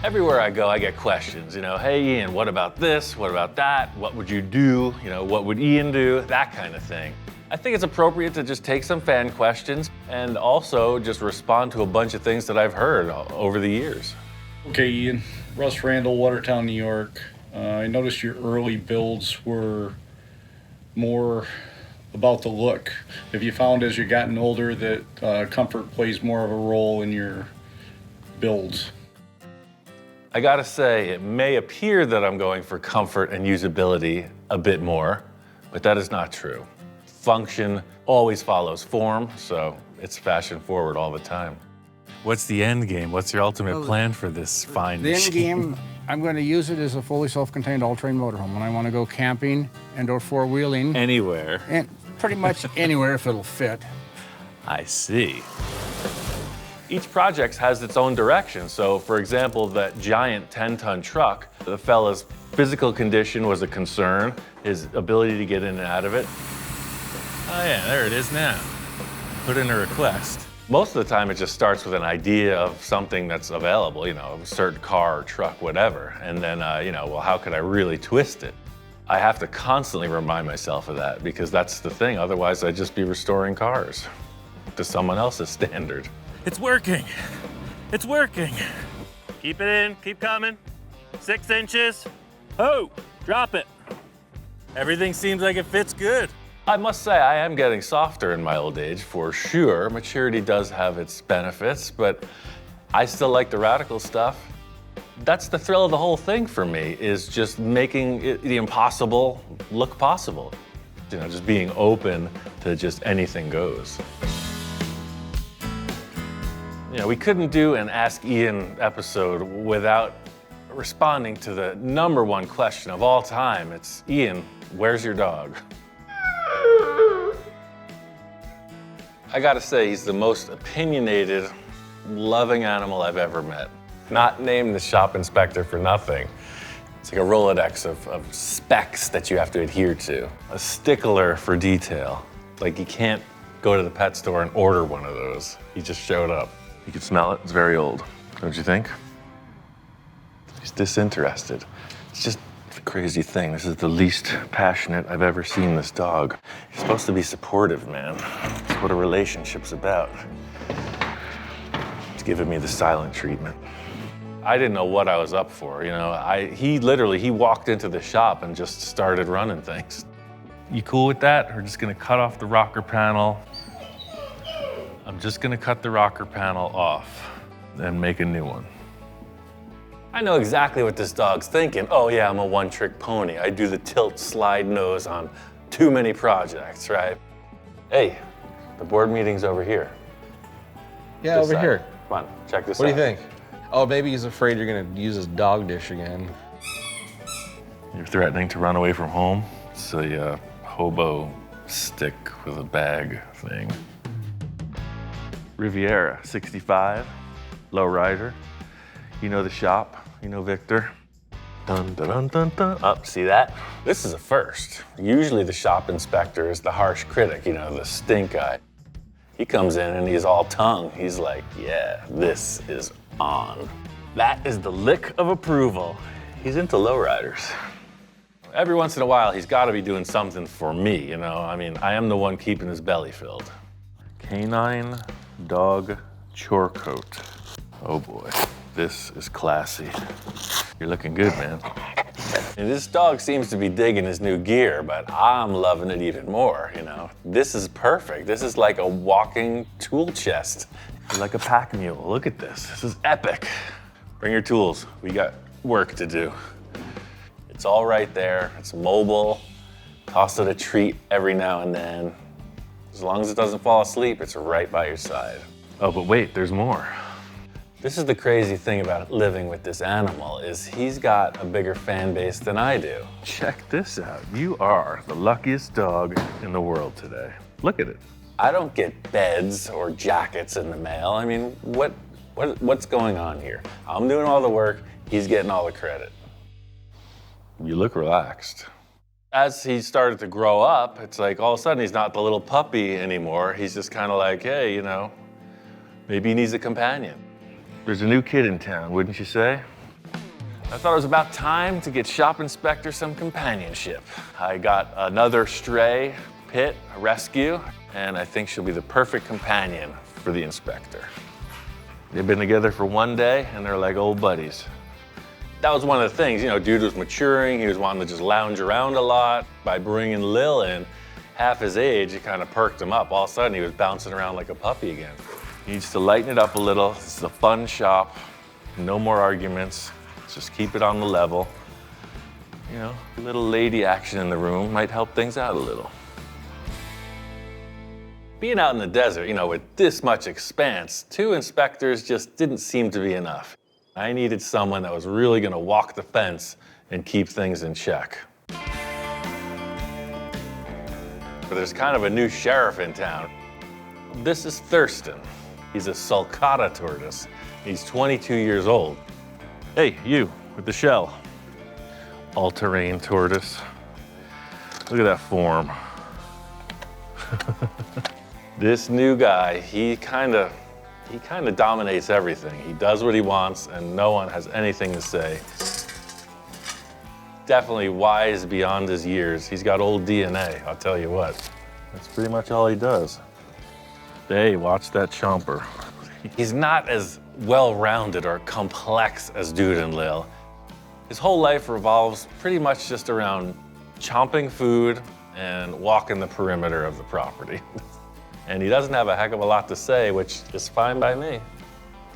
Everywhere I go, I get questions, hey Ian, what about this? What about that? What would you do? What would Ian do? That kind of thing. I think it's appropriate to just take some fan questions and also just respond to a bunch of things that I've heard over the years. Okay, Ian. Russ Randall, Watertown, New York. I noticed your early builds were more about the look. Have you found as you've gotten older that comfort plays more of a role in your builds? I gotta say, it may appear that I'm going for comfort and usability a bit more, but that is not true. Function always follows form, so it's fashion forward all the time. What's the end game? What's your ultimate plan for this fine machine? The end game, I'm going to use it as a fully self-contained all-terrain motorhome when I want to go camping and/or four-wheeling. Anywhere. And pretty much anywhere if it'll fit. I see. Each project has its own direction. So, for example, that giant 10-ton truck, the fella's physical condition was a concern, his ability to get in and out of it. Oh yeah, there it is now. Put in a request. Most of the time it just starts with an idea of something that's available, a certain car or truck, whatever. And then, well, how could I really twist it? I have to constantly remind myself of that because that's the thing. Otherwise, I'd just be restoring cars to someone else's standard. It's working. It's working. Keep it in, keep coming. 6 inches. Oh, drop it. Everything seems like it fits good. I must say, I am getting softer in my old age, for sure. Maturity does have its benefits, but I still like the radical stuff. That's the thrill of the whole thing for me, is just making the impossible look possible. Just being open to just anything goes. We couldn't do an Ask Ian episode without responding to the #1 question of all time. It's, Ian, where's your dog? I gotta say, he's the most opinionated, loving animal I've ever met. Not named the shop inspector for nothing. It's like a Rolodex of specs that you have to adhere to. A stickler for detail. Like you can't go to the pet store and order one of those. He just showed up. You can smell it, it's very old. Don't you think? He's disinterested. It's just a crazy thing. This is the least passionate I've ever seen this dog. He's supposed to be supportive, man. That's what a relationship's about. He's giving me the silent treatment. I didn't know what I was up for, He walked into the shop and just started running things. You cool with that? We're just gonna cut off the rocker panel. I'm just gonna cut the rocker panel off and make a new one. I know exactly what this dog's thinking. Oh yeah, I'm a one-trick pony. I do the tilt slide nose on too many projects, right? Hey, the board meeting's over here. Yeah, This over side. here. Come on, check this out. What do you think? Oh, maybe he's afraid you're gonna use his dog dish again. You're threatening to run away from home? It's a hobo stick with a bag thing. Riviera, 65, lowrider. You know the shop, you know Victor. Dun, dun, dun, dun, dun. Oh, see that? This is a first. Usually the shop inspector is the harsh critic, the stink eye. He comes in and he's all tongue. He's like, yeah, this is on. That is the lick of approval. He's into lowriders. Every once in a while, he's gotta be doing something for me, I am the one keeping his belly filled. Canine dog chore coat. Oh boy, this is classy. You're looking good, man. And this dog seems to be digging his new gear, but I'm loving it even more, This is perfect. This is like a walking tool chest. Like a pack mule. Look at this. This is epic. Bring your tools. We got work to do. It's all right there. It's mobile. Toss it a treat every now and then. As long as it doesn't fall asleep, it's right by your side. Oh, but wait, there's more. This is the crazy thing about living with this animal, is he's got a bigger fan base than I do. Check this out. You are the luckiest dog in the world today. Look at it. I don't get beds or jackets in the mail. What's going on here? I'm doing all the work, he's getting all the credit. You look relaxed. As he started to grow up, it's like all of a sudden he's not the little puppy anymore. He's just kind of like, hey, maybe he needs a companion. There's a new kid in town, wouldn't you say? I thought it was about time to get shop inspector some companionship. I got another stray pit, a rescue, and I think she'll be the perfect companion for the inspector. They've been together for one day and they're like old buddies. That was one of the things, you know, dude was maturing, he was wanting to just lounge around a lot. By bringing Lil in, half his age, it kind of perked him up. All of a sudden he was bouncing around like a puppy again. He needs to lighten it up a little. This is a fun shop, no more arguments. Just keep it on the level. You know, a little lady action in the room might help things out a little. Being out in the desert, you know, with this much expanse, 2 inspectors just didn't seem to be enough. I needed someone that was really gonna walk the fence and keep things in check. But there's kind of a new sheriff in town. This is Thirsten. He's a sulcata tortoise. He's 22 years old. Hey, you, with the shell. All-terrain tortoise. Look at that form. This new guy, he kind of dominates everything. He does what he wants and no one has anything to say. Definitely wise beyond his years. He's got old DNA, I'll tell you what. That's pretty much all he does. Hey, watch that chomper. He's not as well-rounded or complex as Dude and Lil. His whole life revolves pretty much just around chomping food and walking the perimeter of the property. And he doesn't have a heck of a lot to say, which is fine by me.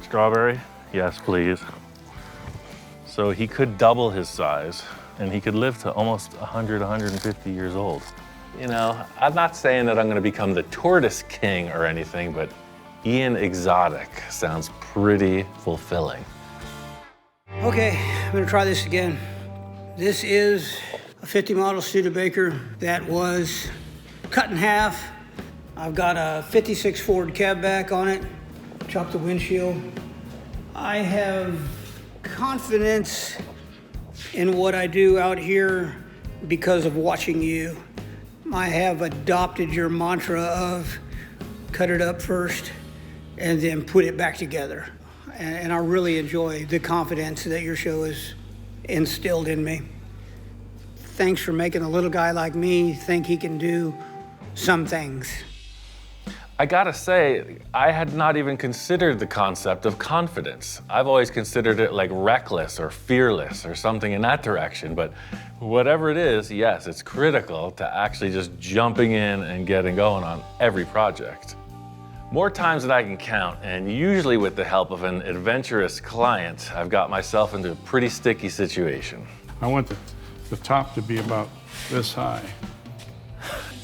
Strawberry? Yes, please. So he could double his size and he could live to almost 100, 150 years old. You know, I'm not saying that I'm gonna become the tortoise king or anything, but Ian Exotic sounds pretty fulfilling. Okay, I'm gonna try this again. This is a 50 model Studebaker that was cut in half. I've got a 56 Ford cab back on it, chopped the windshield. I have confidence in what I do out here because of watching you. I have adopted your mantra of cut it up first and then put it back together. And I really enjoy the confidence that your show has instilled in me. Thanks for making a little guy like me think he can do some things. I gotta say, I had not even considered the concept of confidence. I've always considered it like reckless or fearless or something in that direction, but whatever it is, yes, it's critical to actually just jumping in and getting going on every project. More times than I can count, and usually with the help of an adventurous client, I've got myself into a pretty sticky situation. I want the top to be about this high.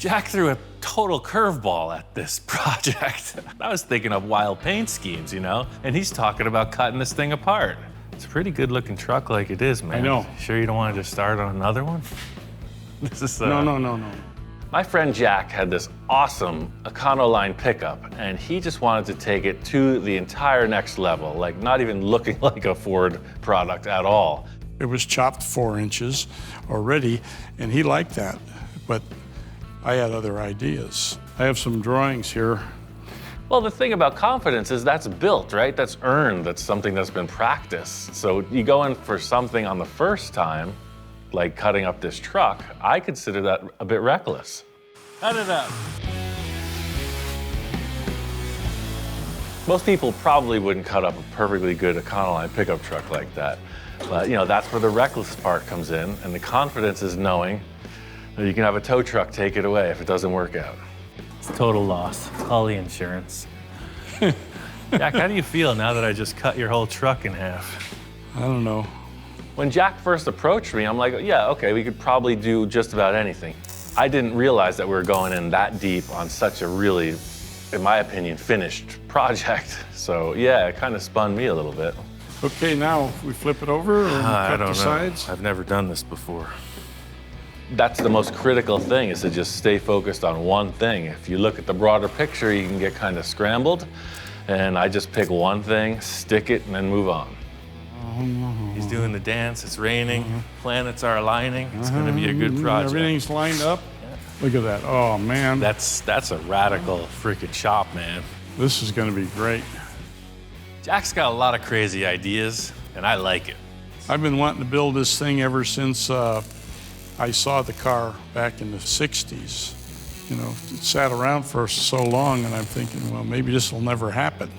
Jack threw a total curveball at this project. I was thinking of wild paint schemes, you know, and he's talking about cutting this thing apart. It's a pretty good looking truck like it is, man. I know. Sure you don't want to just start on another one? This is No. My friend Jack had this awesome Econo line pickup, and he just wanted to take it to the entire next level, like not even looking like a Ford product at all. It was chopped 4 inches already, and he liked that, but I had other ideas. I have some drawings here. Well, the thing about confidence is that's built, right? That's earned, that's something that's been practiced. So you go in for something on the first time, like cutting up this truck, I consider that a bit reckless. Cut it up. Most people probably wouldn't cut up a perfectly good Econoline pickup truck like that. But you know, that's where the reckless part comes in, and the confidence is knowing that you can have a tow truck take it away if it doesn't work out. It's total loss, all the insurance. Jack, how do you feel now that I just cut your whole truck in half? I don't know. When Jack first approached me, I'm like, yeah, okay, we could probably do just about anything. I didn't realize that we were going in that deep on such a really, in my opinion, finished project. So yeah, it kind of spun me a little bit. Okay, now we flip it over and cut the sides. I've never done this before. That's the most critical thing, is to just stay focused on one thing. If you look at the broader picture, you can get kind of scrambled. And I just pick one thing, stick it, and then move on. He's doing the dance, it's raining, planets are aligning. It's gonna be a good project. Everything's lined up. Look at that, oh man. That's a radical freaking chop, man. This is gonna be great. Jack's got a lot of crazy ideas, and I like it. I've been wanting to build this thing ever since I saw the car back in the 60s. You know, it sat around for so long, and I'm thinking, well, maybe this will never happen.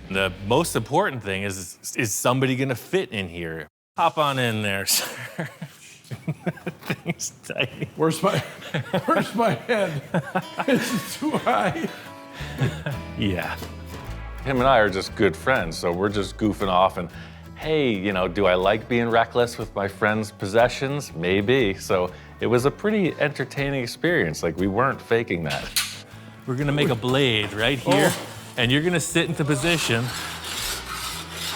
The most important thing is somebody gonna fit in here? Hop on in there, sir. Thing's tight. Where's my head? Is it too high? Yeah. Him and I are just good friends, so we're just goofing off and, hey, you know, do I like being reckless with my friends' possessions? Maybe. So it was a pretty entertaining experience. Like, we weren't faking that. We're gonna make a blade right here, and you're gonna sit into position,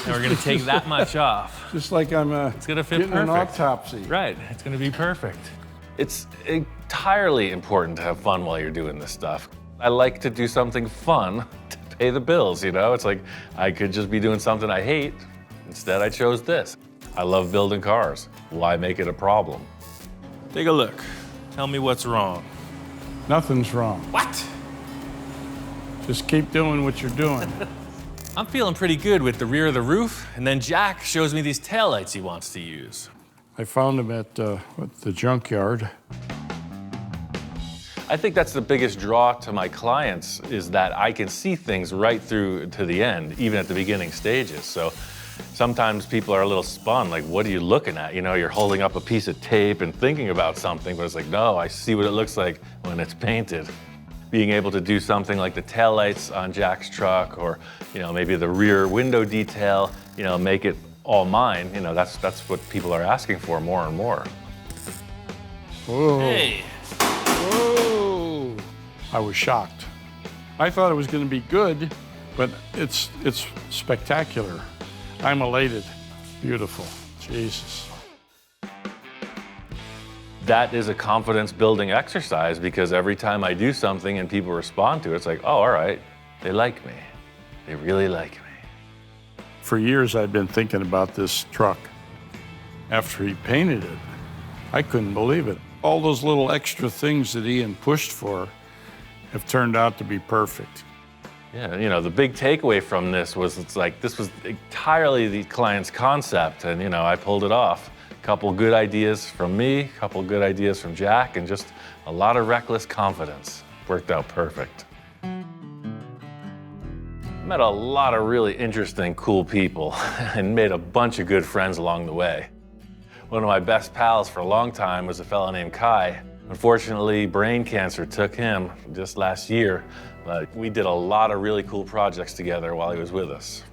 and we're gonna take that much off. Just like I'm It's gonna fit getting an perfect. autopsy. Right, it's gonna be perfect. It's entirely important to have fun while you're doing this stuff. I like to do something fun to pay the bills, you know? It's like, I could just be doing something I hate. Instead, I chose this. I love building cars. Why make it a problem? Take a look. Tell me what's wrong. Nothing's wrong. What? Just keep doing what you're doing. I'm feeling pretty good with the rear of the roof, and then Jack shows me these taillights he wants to use. I found them at the junkyard. I think that's the biggest draw to my clients, is that I can see things right through to the end, even at the beginning stages. So sometimes people are a little spun, like, what are you looking at? You know, you're holding up a piece of tape and thinking about something, but it's like, no, I see what it looks like when it's painted. Being able to do something like the taillights on Jack's truck, or, you know, maybe the rear window detail, you know, make it all mine. You know, that's what people are asking for more and more. Whoa. Hey. Whoa. I was shocked. I thought it was going to be good, but it's spectacular. I'm elated. Beautiful. Jesus. That is a confidence building exercise, because every time I do something and people respond to it, it's like, oh, all right, they like me. They really like me. For years, I'd been thinking about this truck. After he painted it, I couldn't believe it. All those little extra things that Ian pushed for have turned out to be perfect. Yeah, you know, the big takeaway from this was, it's like, this was entirely the client's concept, and, you know, I pulled it off. Couple good ideas from me, couple good ideas from Jack, and just a lot of reckless confidence. Worked out perfect. Met a lot of really interesting, cool people and made a bunch of good friends along the way. One of my best pals for a long time was a fellow named Kai. Unfortunately, brain cancer took him just last year, but we did a lot of really cool projects together while he was with us.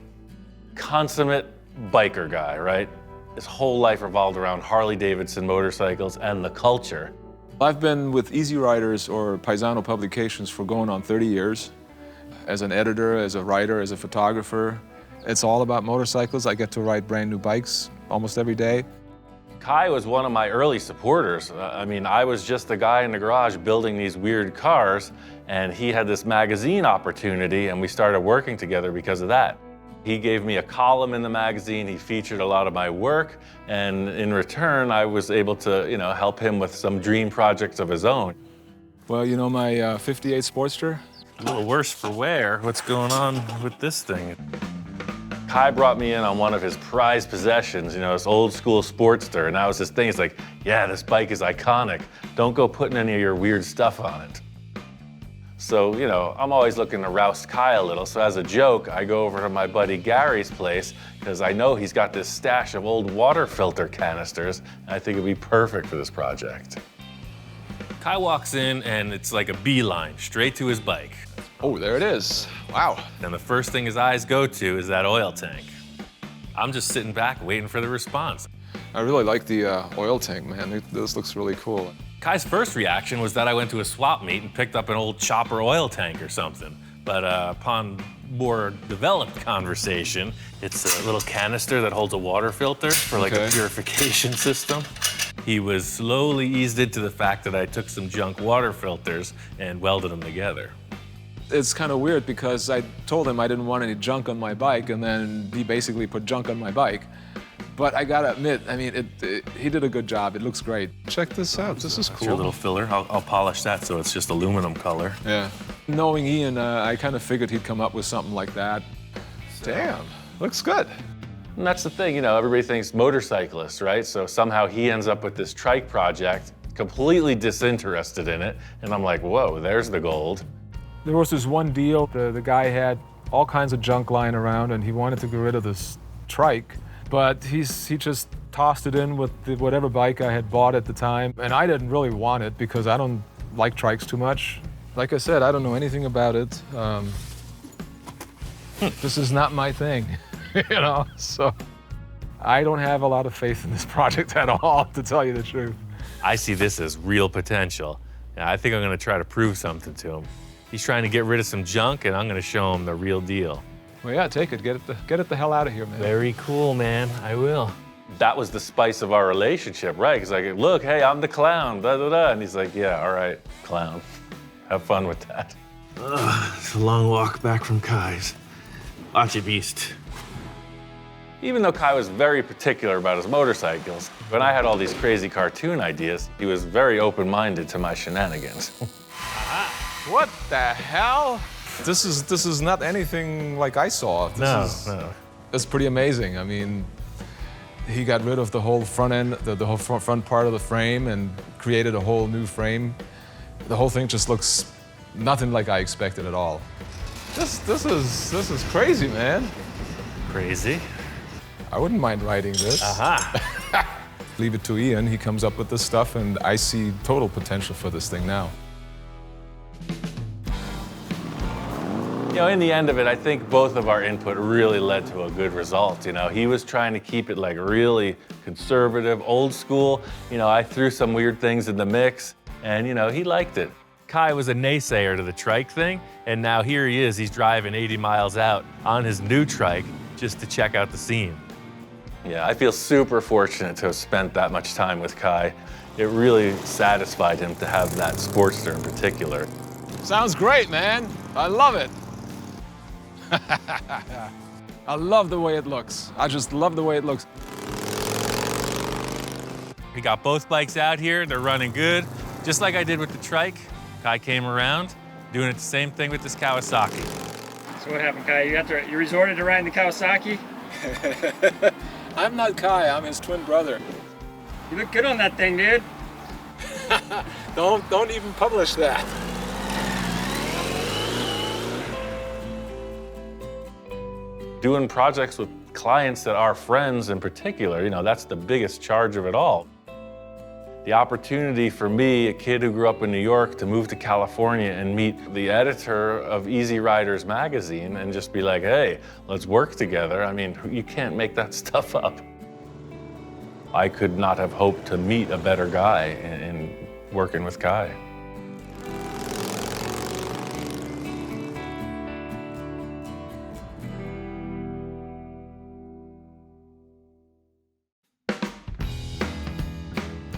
Consummate biker guy, right? His whole life revolved around Harley-Davidson motorcycles and the culture. I've been with Easy Riders or Paisano Publications for going on 30 years. As an editor, as a writer, as a photographer. It's all about motorcycles. I get to ride brand new bikes almost every day. Kai was one of my early supporters. I mean, I was just the guy in the garage building these weird cars, and he had this magazine opportunity, and we started working together because of that. He gave me a column in the magazine. He featured a lot of my work, and in return, I was able to, you know, help him with some dream projects of his own. Well, you know my 58 Sportster? A little worse for wear. What's going on with this thing? Kai brought me in on one of his prized possessions, you know, this old school Sportster, and that was his thing. He's like, yeah, this bike is iconic. Don't go putting any of your weird stuff on it. So, you know, I'm always looking to roust Kai a little, so as a joke, I go over to my buddy Gary's place, because I know he's got this stash of old water filter canisters, and I think it'd be perfect for this project. Kai walks in, and it's like a beeline, straight to his bike. Oh, there it is. Wow. And the first thing his eyes go to is that oil tank. I'm just sitting back, waiting for the response. I really like the oil tank, man. This looks really cool. Kai's first reaction was that I went to a swap meet and picked up an old chopper oil tank or something. But upon more developed conversation, it's a little canister that holds a water filter for like a purification system. He was slowly eased into the fact that I took some junk water filters and welded them together. It's kind of weird because I told him I didn't want any junk on my bike, and then he basically put junk on my bike. But I gotta admit, I mean, he did a good job. It looks great. Check this out. This is That's cool. your little filler. I'll polish that so it's just aluminum color. Yeah. Knowing Ian, I kind of figured he'd come up with something like that. Damn, looks good. And that's the thing, you know, everybody thinks motorcyclist, right? So somehow he ends up with this trike project, completely disinterested in it. And I'm like, whoa, there's the gold. There was this one deal, the guy had all kinds of junk lying around and he wanted to get rid of this trike, but he just tossed it in with whatever bike I had bought at the time. And I didn't really want it because I don't like trikes too much. Like I said, I don't know anything about it. This is not my thing, you know? So I don't have a lot of faith in this project at all, to tell you the truth. I see this as real potential. And I think I'm gonna try to prove something to him. He's trying to get rid of some junk and I'm gonna show him the real deal. Well, yeah, take it. Get it the hell out of here, man. Very cool, man. I will. That was the spice of our relationship, right? Because like, look, hey, I'm the clown, da da da. And he's like, yeah, all right, clown. Have fun with that. It's a long walk back from Kai's. Watch it, beast. Even though Kai was very particular about his motorcycles, when I had all these crazy cartoon ideas, he was very open-minded to my shenanigans. What the hell? This is not anything like I saw. No. It's pretty amazing. I mean, he got rid of the whole front end, the whole front part of the frame and created a whole new frame. The whole thing just looks nothing like I expected at all. This is crazy, man. Crazy? I wouldn't mind writing this. Leave it to Ian. He comes up with this stuff, and I see total potential for this thing now. You know, in the end of it, I think both of our input really led to a good result. You know, he was trying to keep it like really conservative, old school. You know, I threw some weird things in the mix, and you know, he liked it. Kai was a naysayer to the trike thing, and now here he is, he's driving 80 miles out on his new trike just to check out the scene. Yeah, I feel super fortunate to have spent that much time with Kai. It really satisfied him to have that Sportster in particular. Sounds great, man. I love it. I love the way it looks. I just love the way it looks. We got both bikes out here, they're running good. Just like I did with the trike, Kai came around, doing it the same thing with this Kawasaki. So what happened, Kai? You resorted to riding the Kawasaki? I'm not Kai, I'm his twin brother. You look good on that thing, dude. Don't even publish that. Doing projects with clients that are friends in particular, you know, that's the biggest charge of it all. The opportunity for me, a kid who grew up in New York, to move to California and meet the editor of Easy Riders magazine and just be like, hey, let's work together. I mean, you can't make that stuff up. I could not have hoped to meet a better guy in working with Kai.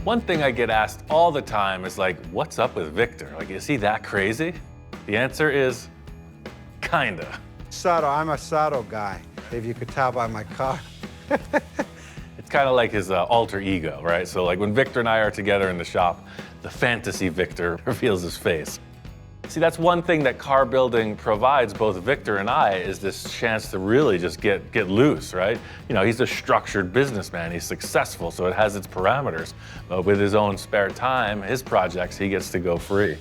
One thing I get asked all the time is like, what's up with Victor? Like, is he that crazy? The answer is, kinda. Sato, I'm a Sato guy, if you could tell by my car. It's kind of like his alter ego, right? So like when Victor and I are together in the shop, the fantasy Victor reveals his face. See, that's one thing that car building provides both Victor and I, is this chance to really just get loose, right? You know, he's a structured businessman, he's successful, so it has its parameters. But with his own spare time, his projects, he gets to go free.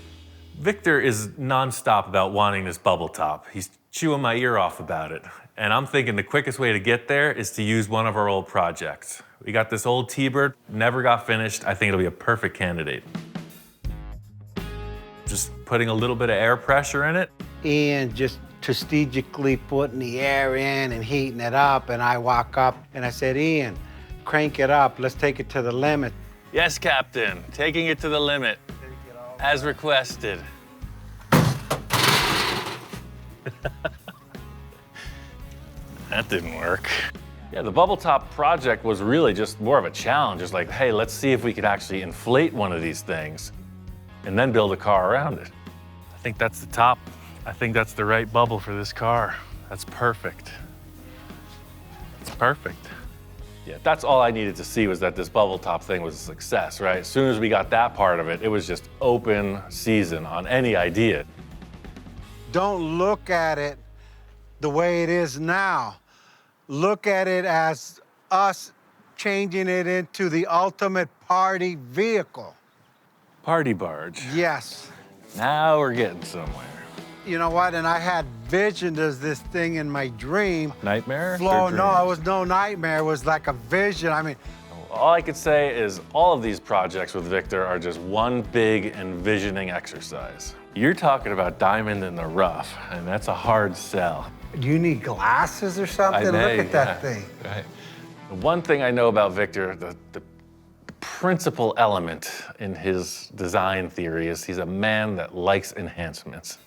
Victor is nonstop about wanting this bubble top. He's chewing my ear off about it. And I'm thinking the quickest way to get there is to use one of our old projects. We got this old T-Bird, never got finished. I think it'll be a perfect candidate. Just putting a little bit of air pressure in it. And just strategically putting the air in and heating it up, and I walk up and I said, Ian, crank it up, let's take it to the limit. Yes, Captain, taking it to the limit, as requested. That didn't work. Yeah, the bubble top project was really just more of a challenge. It's like, hey, let's see if we could actually inflate one of these things and then build a car around it. I think that's the top. I think that's the right bubble for this car. That's perfect. It's perfect. Yeah, that's all I needed to see, was that this bubble top thing was a success, right? As soon as we got that part of it, it was just open season on any idea. Don't look at it the way it is now. look at it as us changing it into the ultimate party vehicle. Party barge. Yes. Now we're getting somewhere. You know what? And I had visioned as this thing in my dream. Nightmare? Flow, no, it was no nightmare. It was like a vision. I mean, All I could say is all of these projects with Victor are just one big envisioning exercise. You're talking about diamond in the rough, and that's a hard sell. do you need glasses or something? Look at that thing. Right. The one thing I know about Victor, the principal element in his design theory is he's a man that likes enhancements.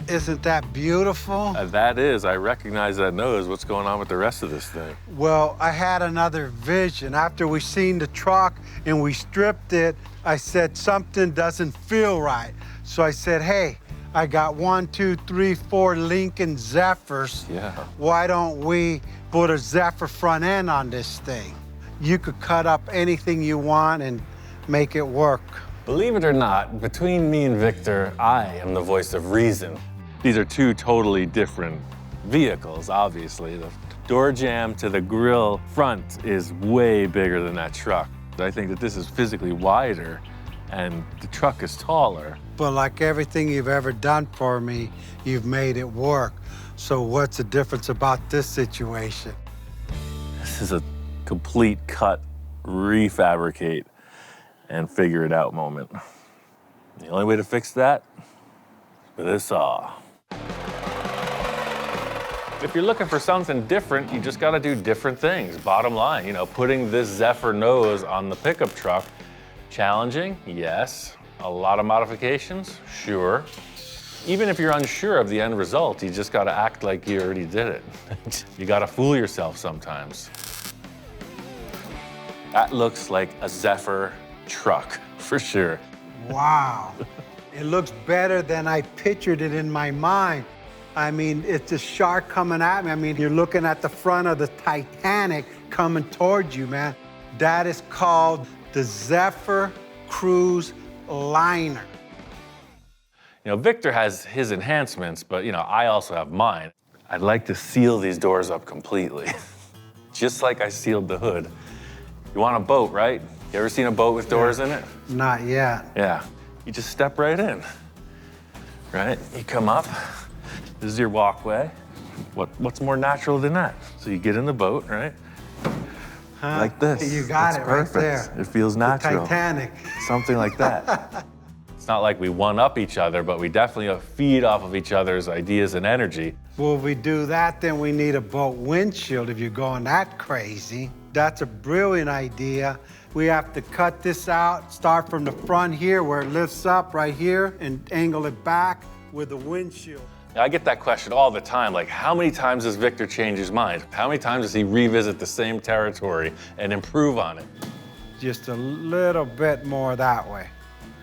Isn't that beautiful? That is. I recognize that nose. What's going on with the rest of this thing? Well, I had another vision. After we seen the truck and we stripped it, I said something doesn't feel right. So I said, hey, I got 1, 2, 3, 4 Lincoln Zephyrs. Yeah. Why don't we put a Zephyr front end on this thing? You could cut up anything you want and make it work. Believe it or not, between me and Victor, I am the voice of reason. These are two totally different vehicles, obviously. The door jamb to the grill front is way bigger than that truck. I think that this is physically wider and the truck is taller. But like everything you've ever done for me, you've made it work. So what's the difference about this situation? This is a complete cut, refabricate, and figure it out moment. The only way to fix that is with a saw. If you're looking for something different, you just gotta do different things, bottom line. You know, putting this Zephyr nose on the pickup truck, challenging, yes. A lot of modifications, sure. Even if you're unsure of the end result, you just gotta act like you already did it. You gotta fool yourself sometimes. That looks like a Zephyr truck, for sure. Wow. It looks better than I pictured it in my mind. I mean, it's a shark coming at me. I mean, you're looking at the front of the Titanic coming towards you, man. That is called the Zephyr Cruise Liner. You know, Victor has his enhancements, but, you know, I also have mine. I'd like to seal these doors up completely, just like I sealed the hood. You want a boat, right? You ever seen a boat with doors in it? Not yet. Yeah. You just step right in, right? You come up. This is your walkway. What's more natural than that? So you get in the boat, right? Like this. You got It's it perfect. right there. It feels natural. The Titanic. Something like that. It's not like we one-up each other, but we definitely feed off of each other's ideas and energy. Well, if we do that, then we need a boat windshield if you're going that crazy. That's a brilliant idea. We have to cut this out, start from the front here where it lifts up right here and angle it back with the windshield. I get that question all the time, like how many times does Victor change his mind? How many times does he revisit the same territory and improve on it? Just a little bit more that way.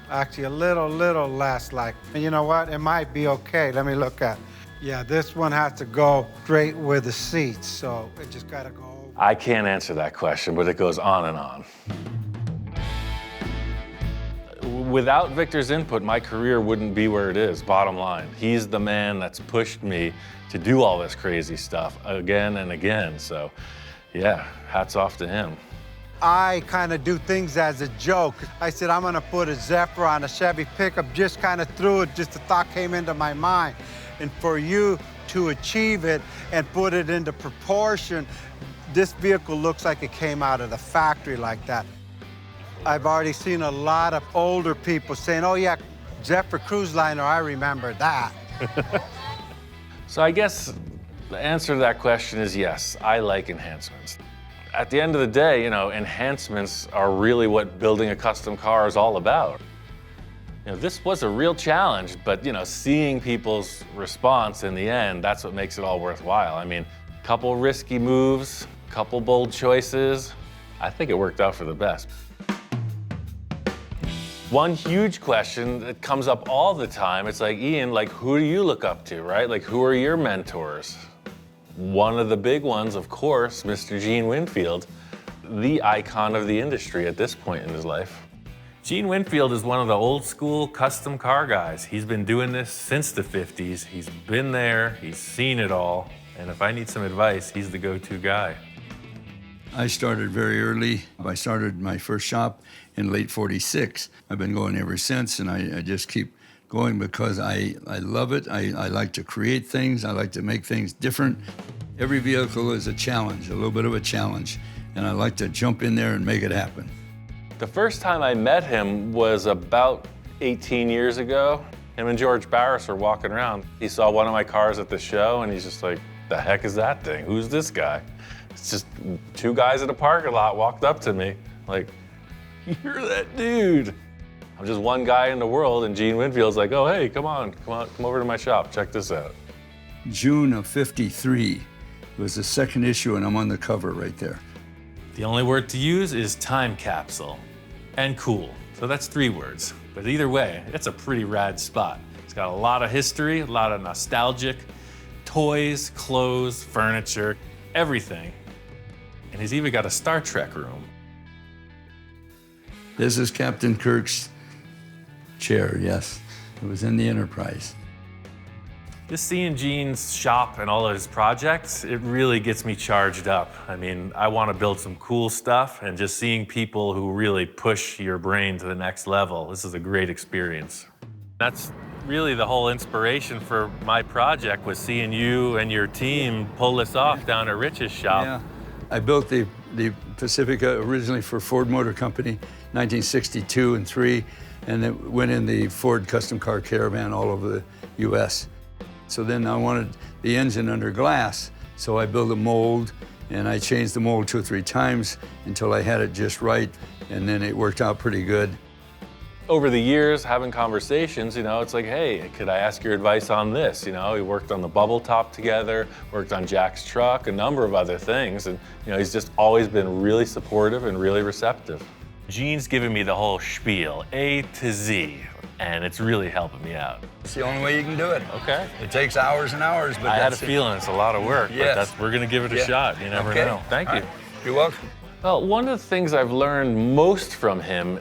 Actually, a little less like, and you know what? It might be okay. Let me look at it. Yeah, this one has to go straight with the seats, so it just gotta go. I can't answer that question, but it goes on and on. Without Victor's input, my career wouldn't be where it is, bottom line. He's the man that's pushed me to do all this crazy stuff again and again. So yeah, hats off to him. I kind of do things as a joke. I said, I'm gonna put a Zephyr on a Chevy pickup, just kind of threw it, just a thought came into my mind. And for you to achieve it and put it into proportion, this vehicle looks like it came out of the factory like that. I've already seen a lot of older people saying, oh yeah, Zephyr Cruise Liner, I remember that. So I guess the answer to that question is yes, I like enhancements. At the end of the day, you know, enhancements are really what building a custom car is all about. You know, this was a real challenge, but you know, seeing people's response in the end, that's what makes it all worthwhile. I mean, couple risky moves, couple bold choices. I think it worked out for the best. One huge question that comes up all the time, it's like, Ian, like, who do you look up to, right? Like, who are your mentors? One of the big ones, of course, Mr. Gene Winfield, the icon of the industry at this point in his life. Gene Winfield is one of the old school custom car guys. He's been doing this since the 50s. He's been there, he's seen it all. And if I need some advice, he's the go-to guy. I started very early. I started my first shop in late '46. I've been going ever since, and I just keep going because I love it. I like to create things. I like to make things different. Every vehicle is a challenge, a little bit of a challenge, and I like to jump in there and make it happen. The first time I met him was about 18 years ago. Him and George Barris were walking around. He saw one of my cars at the show, and he's just like, the heck is that thing? Who's this guy? It's just two guys at a parking lot walked up to me, like, you're that dude. I'm just one guy in the world, and Gene Winfield's like, oh, hey, come over to my shop, check this out. June of '53 was the second issue, and I'm on the cover right there. The only word to use is time capsule and cool. So that's 3 words. But either way, it's a pretty rad spot. It's got a lot of history, a lot of nostalgic toys, clothes, furniture, everything. And he's even got a Star Trek room. This is Captain Kirk's chair, yes. It was in the Enterprise. Just seeing Gene's shop and all of his projects, it really gets me charged up. I mean, I want to build some cool stuff, and just seeing people who really push your brain to the next level, this is a great experience. That's really the whole inspiration for my project, was seeing you and your team pull this off down at Rich's shop. Yeah. I built the Pacifica originally for Ford Motor Company, 1962 and 3, and it went in the Ford Custom Car Caravan all over the U.S. So then I wanted the engine under glass, so I built a mold, and I changed the mold 2 or 3 times until I had it just right, and then it worked out pretty good. Over the years, having conversations, you know, it's like, hey, could I ask your advice on this? You know, we worked on the bubble top together, worked on Jack's truck, a number of other things, and you know, he's just always been really supportive and really receptive. Gene's given me the whole spiel, A to Z, and it's really helping me out. It's the only way you can do it. Okay. It takes hours and hours, but I had a feeling it's a lot of work, Yes. but we're gonna give it a shot. You never know. Thank you. Right. You're welcome. Well, one of the things I've learned most from him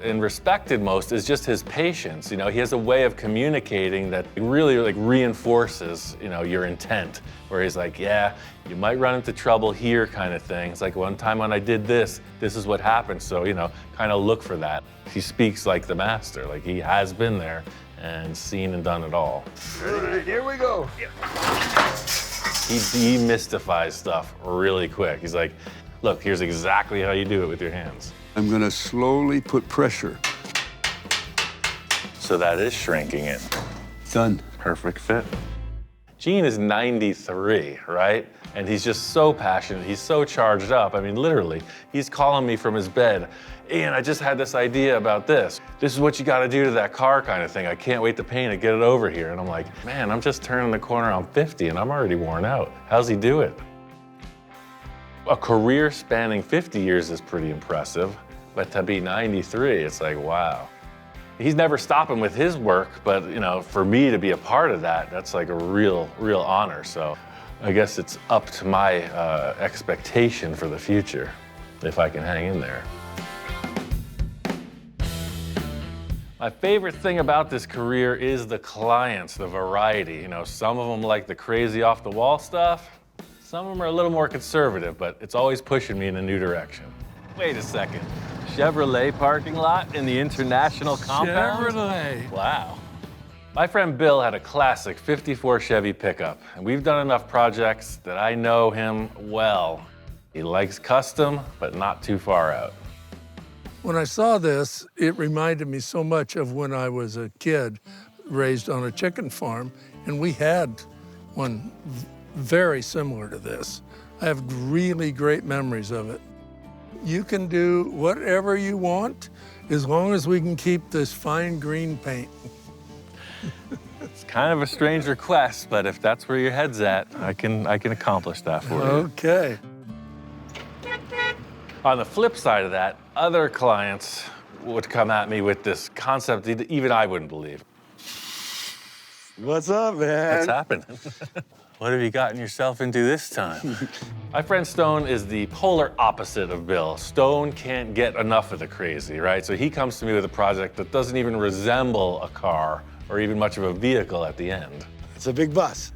and respected most is just his patience. You know, he has a way of communicating that really like reinforces, you know, your intent. Where he's like, yeah, you might run into trouble here, kind of thing. It's like, one time when I did this, this is what happened. So, you know, kind of look for that. He speaks like the master, like he has been there and seen and done it all. Here we go. He demystifies stuff really quick. He's like, look, here's exactly how you do it with your hands. I'm gonna slowly put pressure. So that is shrinking it. Done. Perfect fit. Gene is 93, right? And he's just so passionate. He's so charged up. I mean, literally, he's calling me from his bed. Ian, I just had this idea about this. This is what you gotta do to that car, kind of thing. I can't wait to paint it, get it over here. And I'm like, man, I'm just turning the corner on 50 and I'm already worn out. How's he do it? A career spanning 50 years is pretty impressive, but to be 93, it's like, wow. He's never stopping with his work, but you know, for me to be a part of that, that's like a real honor. So I guess it's up to my expectation for the future, if I can hang in there. My favorite thing about this career is the clients, the variety. You know, some of them like the crazy off the wall stuff. Some of them are a little more conservative, but it's always pushing me in a new direction. Wait a second. Chevrolet parking lot in the International compound? Chevrolet. Wow. My friend Bill had a classic 54 Chevy pickup, and we've done enough projects that I know him well. He likes custom, but not too far out. When I saw this, it reminded me so much of when I was a kid raised on a chicken farm, and we had one very similar to this. I have really great memories of it. You can do whatever you want as long as we can keep this fine green paint. It's kind of a strange request, but if that's where your head's at, I can accomplish that for you. Okay. On the flip side of that, other clients would come at me with this concept that even I wouldn't believe. What's up, man? What's happening? What have you gotten yourself into this time? My friend Stone is the polar opposite of Bill. Stone can't get enough of the crazy, right? So he comes to me with a project that doesn't even resemble a car or even much of a vehicle at the end. It's a big bus.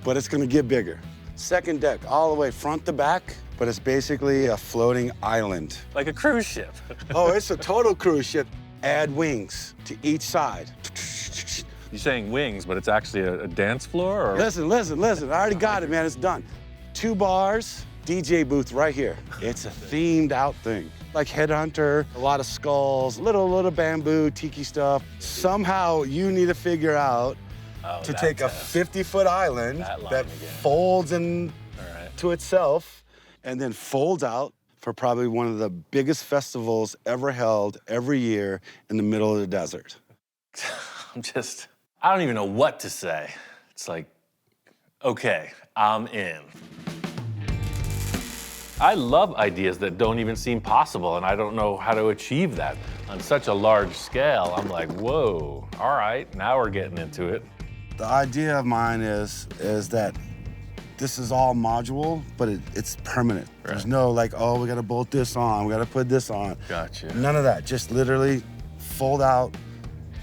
but it's gonna get bigger. Second deck, all the way front to back, but it's basically a floating island. Like a cruise ship. Oh, it's a total cruise ship. Add wings to each side. You're saying wings, but it's actually a dance floor? Or? Listen, I already got it, man, it's done. 2 bars, DJ booth right here. It's a themed out thing. Like Headhunter, a lot of skulls, little bamboo, tiki stuff. Somehow you need to figure out to take a 50-foot island that folds into itself and then folds out for probably one of the biggest festivals ever held every year in the middle of the desert. I don't even know what to say. It's like, okay, I'm in. I love ideas that don't even seem possible, and I don't know how to achieve that on such a large scale. I'm like, whoa, all right, now we're getting into it. The idea of mine is that this is all module, but it's permanent. Right. There's no like, oh, we gotta bolt this on, we gotta put this on. Gotcha. None of that, just literally fold out,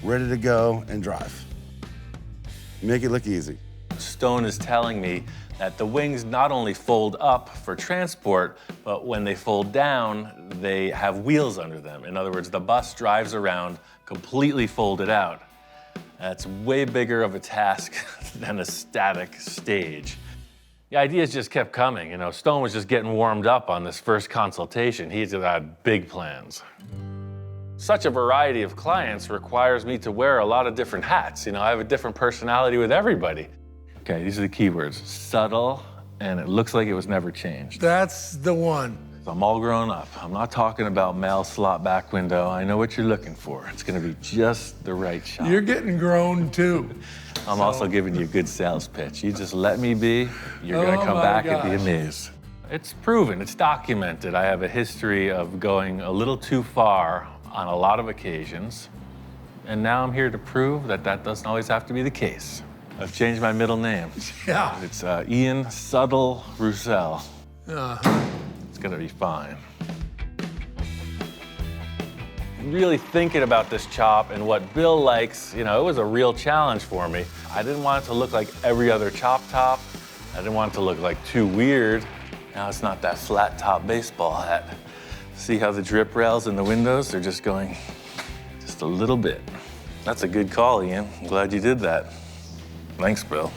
ready to go and drive. Make it look easy. Stone is telling me that the wings not only fold up for transport, but when they fold down, they have wheels under them. In other words, the bus drives around completely folded out. That's way bigger of a task than a static stage. The ideas just kept coming. You know, Stone was just getting warmed up on this first consultation. He had big plans. Such a variety of clients requires me to wear a lot of different hats. You know, I have a different personality with everybody. Okay, these are the keywords. Subtle, and it looks like it was never changed. That's the one. I'm all grown up. I'm not talking about male slot back window. I know what you're looking for. It's gonna be just the right shot. You're getting grown too. I'm also giving you a good sales pitch. You just let me be, you're gonna come back and be amazed. It's proven, it's documented. I have a history of going a little too far on a lot of occasions. And now I'm here to prove that that doesn't always have to be the case. I've changed my middle name. Yeah. It's Ian Subtle Roussel. It's gonna be fine. Really thinking about this chop and what Bill likes, you know, it was a real challenge for me. I didn't want it to look like every other chop top. I didn't want it to look like too weird. Now it's not that flat top baseball hat. See how the drip rails in the windows, they're just going just a little bit. That's a good call, Ian. I'm glad you did that. Thanks, Bill.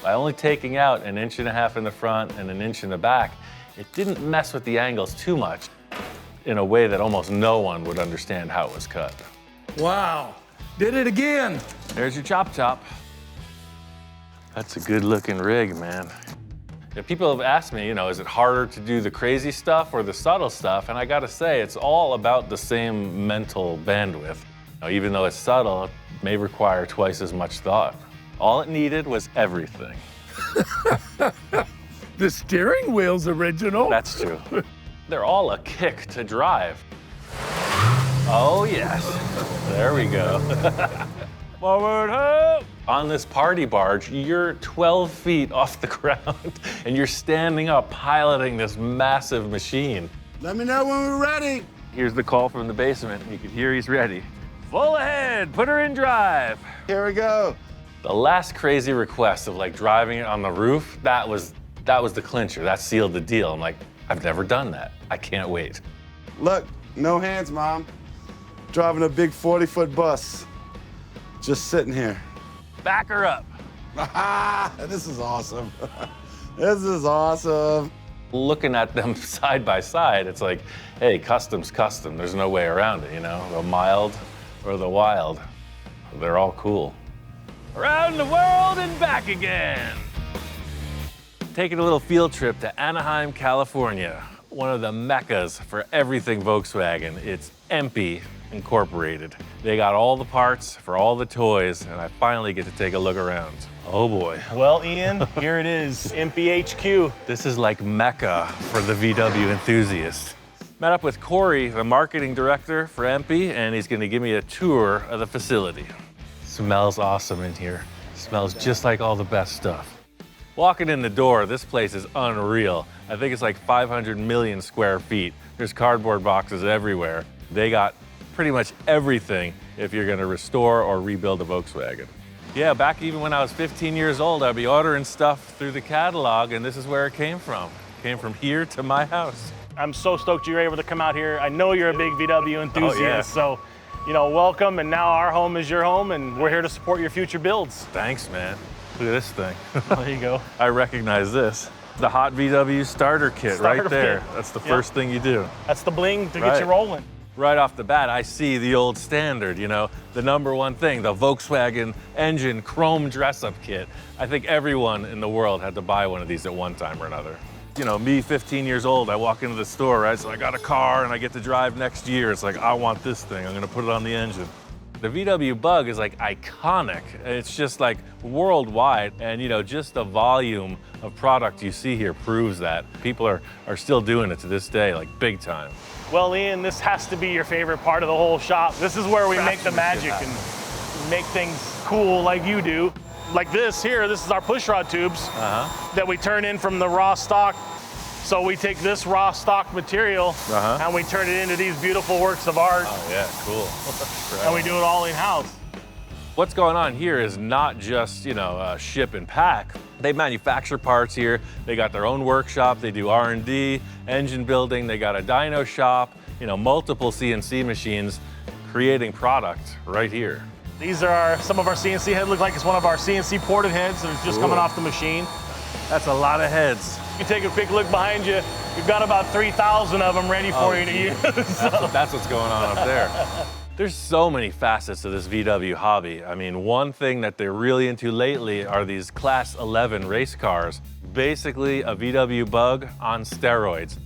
By only taking out 1.5 inches in the front and 1 inch in the back, it didn't mess with the angles too much in a way that almost no one would understand how it was cut. Wow, did it again. There's your chop top. That's a good looking rig, man. Yeah, people have asked me, you know, is it harder to do the crazy stuff or the subtle stuff? And I gotta say, it's all about the same mental bandwidth. Now, even though it's subtle, it may require twice as much thought. All it needed was everything. The steering wheel's original. That's true. They're all a kick to drive. Oh, yes. There we go. Forward, ho! On this party barge, you're 12 feet off the ground, and you're standing up piloting this massive machine. Let me know when we're ready. Here's the call from the basement. You can hear he's ready. Full ahead, put her in drive. Here we go. The last crazy request of like driving it on the roof, that was the clincher. That sealed the deal. I'm like, I've never done that. I can't wait. Look, no hands, Mom. Driving a big 40-foot bus. Just sitting here. Back her up. This is awesome. This is awesome. Looking at them side by side, it's like, hey, custom's custom. There's no way around it, you know? The mild or the wild. They're all cool. Around the world and back again. Taking a little field trip to Anaheim, California. One of the meccas for everything Volkswagen. It's EMPI Incorporated. They got all the parts for all the toys, and I finally get to take a look around. Oh boy. Well, Ian, here it is, EMPI HQ. This is like Mecca for the VW enthusiast. Met up with Corey, the marketing director for EMPI, and he's gonna give me a tour of the facility. Smells awesome in here. Smells just like all the best stuff. Walking in the door, this place is unreal. I think it's like 500 million square feet. There's cardboard boxes everywhere. They got pretty much everything if you're gonna restore or rebuild a Volkswagen. Yeah, back even when I was 15 years old, I'd be ordering stuff through the catalog, and this is where it came from. It came from here to my house. I'm so stoked you're able to come out here. I know you're a big VW enthusiast, so welcome. And now our home is your home, and we're here to support your future builds. Thanks, man. Look at this thing. There you go. I recognize this. The hot VW starter kit right there. kit. That's the first thing you do. That's the bling to get you rolling. Right off the bat, I see the old standard, the number one thing, the Volkswagen engine chrome dress-up kit. I think everyone in the world had to buy one of these at one time or another. Me, 15 years old, I walk into the store, right? So I got a car and I get to drive next year. It's like, I want this thing. I'm gonna put it on the engine. The VW Bug is like iconic. It's just like worldwide. And just the volume of product you see here proves that. People are still doing it to this day, like big time. Well, Ian, this has to be your favorite part of the whole shop. This is where we make the magic and make things cool like you do. Like this here, this is our pushrod tubes that we turn in from the raw stock. So we take this raw stock material and we turn it into these beautiful works of art. Oh yeah, cool. And we do it all in-house. What's going on here is not just, ship and pack. They manufacture parts here. They got their own workshop. They do R&D, engine building. They got a dyno shop, multiple CNC machines creating product right here. These are some of our CNC heads. Look like it's one of our CNC ported heads that is just coming off the machine. That's a lot of heads. You take a quick look behind you, you've got about 3,000 of them ready for you to use. That's what's going on up there. There's so many facets to this VW hobby. I mean, one thing that they're really into lately are these Class 11 race cars. Basically a VW Bug on steroids.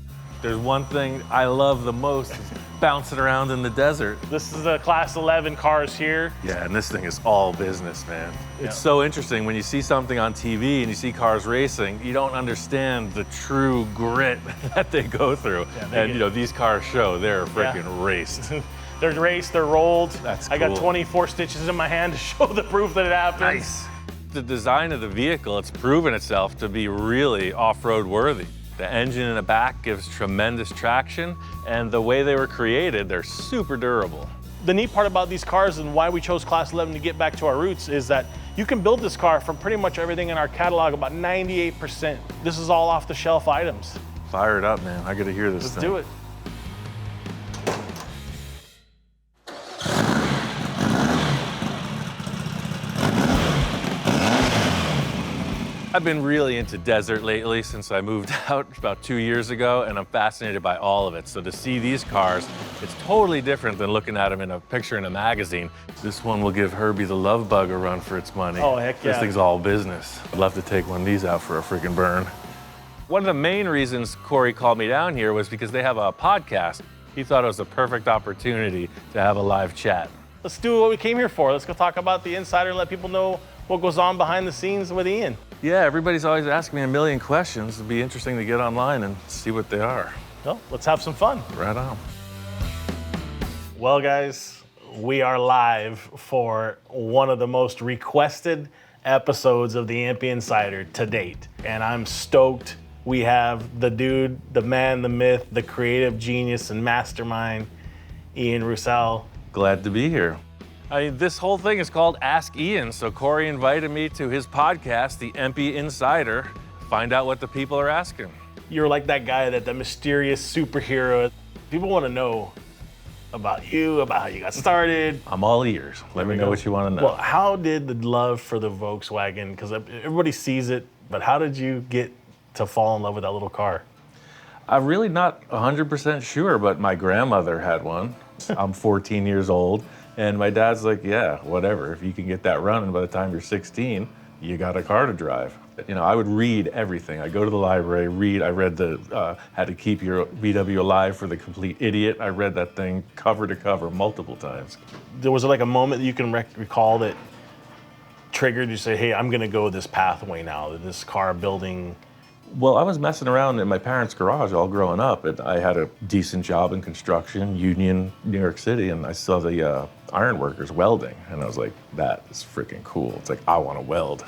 There's one thing I love the most, is bouncing around in the desert. This is the Class 11 cars here. Yeah, and this thing is all business, man. It's so interesting when you see something on TV and you see cars racing, you don't understand the true grit that they go through. Yeah, these cars show they're freaking raced. They're raced, they're rolled. That's cool. I got 24 stitches in my hand to show the proof that it happens. Nice. The design of the vehicle, it's proven itself to be really off-road worthy. The engine in the back gives tremendous traction, and the way they were created, they're super durable. The neat part about these cars and why we chose Class 11 to get back to our roots is that you can build this car from pretty much everything in our catalog, about 98%. This is all off-the-shelf items. Fire it up, man. I gotta hear this thing. Let's do it. I've been really into desert lately since I moved out about 2 years ago, and I'm fascinated by all of it. So to see these cars, it's totally different than looking at them in a picture in a magazine. This one will give Herbie the Love Bug a run for its money. Oh, heck yeah. This thing's all business. I'd love to take one of these out for a freaking burn. One of the main reasons Corey called me down here was because they have a podcast. He thought it was a perfect opportunity to have a live chat. Let's do what we came here for. Let's go talk about the insider and let people know what goes on behind the scenes with Ian. Yeah, everybody's always asking me a million questions. It'd be interesting to get online and see what they are. Well, let's have some fun. Right on. Well, guys, we are live for one of the most requested episodes of the EMPI Insider to date. And I'm stoked. We have the dude, the man, the myth, the creative genius and mastermind, Ian Roussel. Glad to be here. This whole thing is called Ask Ian, so Corey invited me to his podcast, the EMPI Insider, find out what the people are asking. You're like that guy, that mysterious superhero. People want to know about you, about how you got started. I'm all ears. Let me know what you want to know. Well, how did the love for the Volkswagen, because everybody sees it, but how did you get to fall in love with that little car? I'm really not 100% sure, but my grandmother had one. I'm 14 years old. And my dad's like, yeah, whatever. If you can get that running by the time you're 16, you got a car to drive. I would read everything. I go to the library, read. I read the How to Keep Your VW Alive for the Complete Idiot. I read that thing cover to cover multiple times. There was like a moment that you can recall that triggered you say, hey, I'm gonna go this pathway now, this car building. Well, I was messing around in my parents' garage all growing up, and I had a decent job in construction, Union, New York City, and I saw the ironworkers welding, and I was like, that is freaking cool. It's like, I want to weld.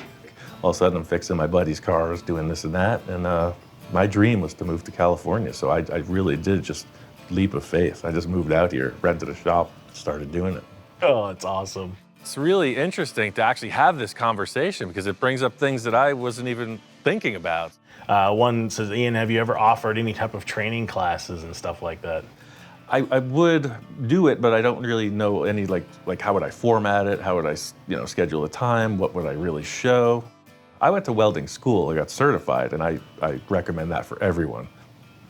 All of a sudden, I'm fixing my buddies' cars, doing this and that, and my dream was to move to California, so I really did just leap of faith. I just moved out here, rented a shop, started doing it. Oh, it's awesome. It's really interesting to actually have this conversation because it brings up things that I wasn't even thinking about. One says, Ian, have you ever offered any type of training classes and stuff like that? I would do it, but I don't really know any, like how would I format it? How would I, schedule the time? What would I really show? I went to welding school, I got certified, and I recommend that for everyone.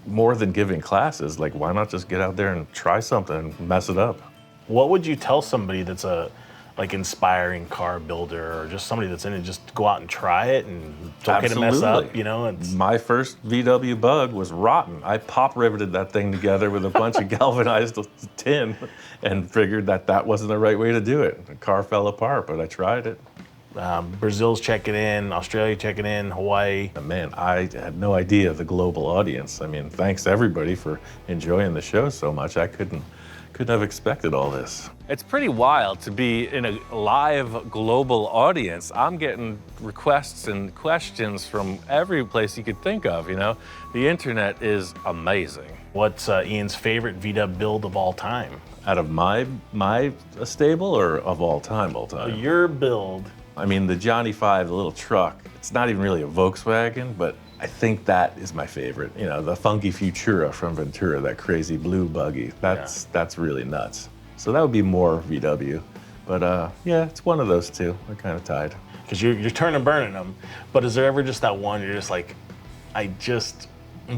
More than giving classes, like why not just get out there and try something and mess it up? What would you tell somebody that's a inspiring car builder or just somebody that's in it, just go out and try it and it's okay to mess up, My first VW Bug was rotten. I pop riveted that thing together with a bunch of galvanized tin and figured that wasn't the right way to do it. The car fell apart, but I tried it. Brazil's checking in, Australia checking in, Hawaii. Man, I had no idea the global audience. I mean, thanks to everybody for enjoying the show so much. I couldn't have expected all this. It's pretty wild to be in a live global audience. I'm getting requests and questions from every place you could think of, The internet is amazing. What's Ian's favorite VW build of all time? Out of my stable or of all time? Your build. I mean, the Johnny 5, the little truck, it's not even really a Volkswagen, but I think that is my favorite. The funky Futura from Ventura, that crazy blue buggy. That's really nuts. So that would be more VW. But yeah, it's one of those two. They're kind of tied. Because you're turning and burning them. But is there ever just that one you're just like, I just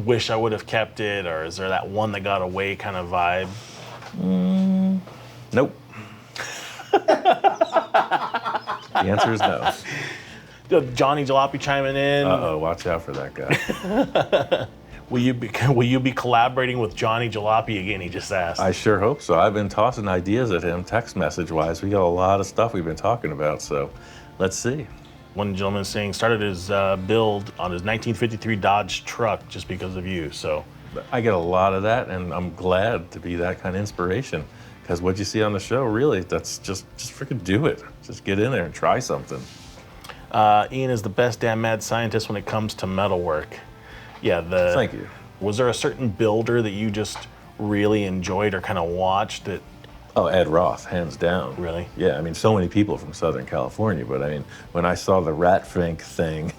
wish I would have kept it? Or is there that one that got away kind of vibe? Nope. The answer is no. Johnny Jalopy chiming in. Uh-oh, watch out for that guy. Will you be collaborating with Johnny Jalopy again? He just asked. I sure hope so. I've been tossing ideas at him text message wise. We got a lot of stuff we've been talking about, so let's see. One gentleman saying started his build on his 1953 Dodge truck just because of you. So I get a lot of that, and I'm glad to be that kind of inspiration. Because what you see on the show, really, that's just freaking do it. Just get in there and try something. Ian is the best damn mad scientist when it comes to metalwork. Yeah, Thank you. Was there a certain builder that you just really enjoyed or kind of watched that? Oh, Ed Roth, hands down. Really? Yeah, I mean, so many people from Southern California, but I mean, when I saw the Ratfink thing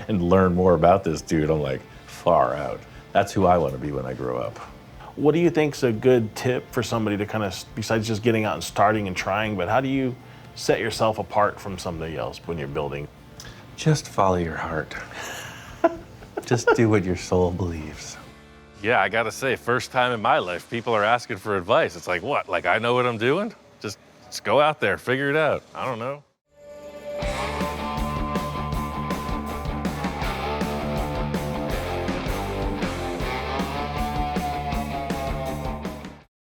and learned more about this dude, I'm like, far out. That's who I want to be when I grow up. What do you think's a good tip for somebody to kind of, besides just getting out and starting and trying, but how do you set yourself apart from somebody else when you're building? Just follow your heart. Just do what your soul believes. Yeah, I gotta say, first time in my life, people are asking for advice. It's like, what? Like I know what I'm doing? Just go out there, figure it out. I don't know.